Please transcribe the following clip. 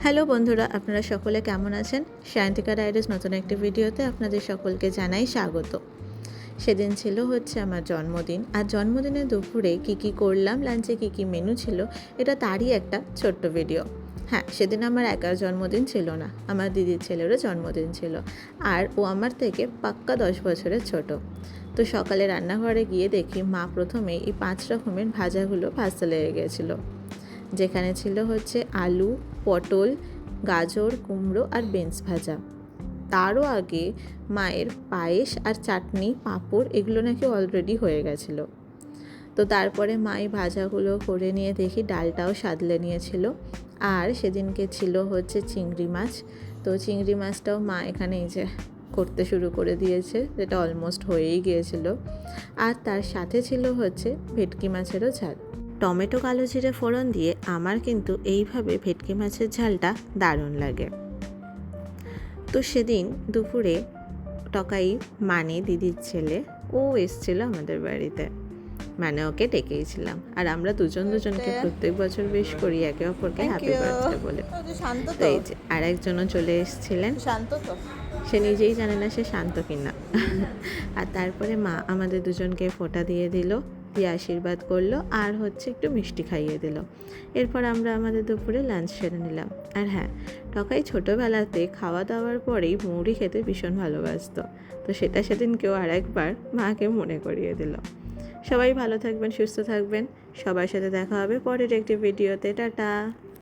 Hello বন্ধুরা, আপনারা সকলে কেমন আছেন? সায়ন্তিকা ডায়েরিজ নতুন একটি ভিডিওতে আপনাদের সকলকে জানাই স্বাগত। সেদিন ছিল হচ্ছে আমার জন্মদিন, আর জন্মদিনের দুপুরে কী করলাম, লাঞ্চে কী মেনু ছিল, এটা তারই একটা ছোট্ট ভিডিও। হ্যাঁ, সেদিন আমার একার জন্মদিন ছিল না, আমার দিদির ছেলেরও জন্মদিন ছিল, আর ও আমার থেকে পাক্কা 10 বছরের ছোট। তো সকালে রান্নাঘরে গিয়ে দেখি মা প্রথমে এই 5 রকমের ভাজাগুলো ভাজতে লেগে গেছিলো, যেখানে ছিল হচ্ছে আলু, পটল, গাজর, কুমড়ো আর বিনস ভাজা। তারও আগে মায়ের পায়েস আর চাটনি, পাঁপড় এগুলো নাকি অলরেডি হয়ে গেছিলো। তো তারপরে মা এই ভাজাগুলো করে নিয়ে দেখি ডালটাও সাদলে নিয়েছিল। আর সেদিনকে ছিল হচ্ছে চিংড়ি মাছ। তো চিংড়ি মাছটাও মা এখানে এই যে করতে শুরু করে দিয়েছে, যেটা অলমোস্ট হয়েই গিয়েছিল। আর তার সাথে ছিল হচ্ছে ভেটকি মাছেরও ঝাল। টমেটো কালো জিরে ফোড়ন দিয়ে আমার কিন্তু এইভাবে ভেটকি মাছের ঝালটা দারুণ লাগে। তো সেদিন দুপুরে টকাই মানে দিদির ছেলে, ও এসেছিল আমাদের বাড়িতে, মানে ওকে ডেকেইছিলাম। আর আমরা দুজনকে প্রত্যেক বছর বেশ করি একে অপরকে হ্যাপি বার্থডে বলে। তো এই যে আর একজনও চলে এসেছিলেন, শান্ত তো, সে নিজেই জানে না সে শান্ত কিনা। আর তারপরে মা আমাদের দুজনকে ফোঁটা দিয়ে দিল, দিয়ে আশীর্বাদ করলো, আর হচ্ছে একটু মিষ্টি খাইয়ে দিল। এরপর আমরা আমাদের দুপুরে লাঞ্চ সেরে নিলাম। আর হ্যাঁ, টকাই ছোটোবেলাতে খাওয়া দাওয়ার পরেই মুড়ি খেতে ভীষণ ভালোবাসতো, তো সেটা সেদিনকেও আর একবার মাকে মনে করিয়ে দিল। সবাই ভালো থাকবেন, সুস্থ থাকবেন, সবার সাথে দেখা হবে পরের একটি ভিডিওতে। টাটা।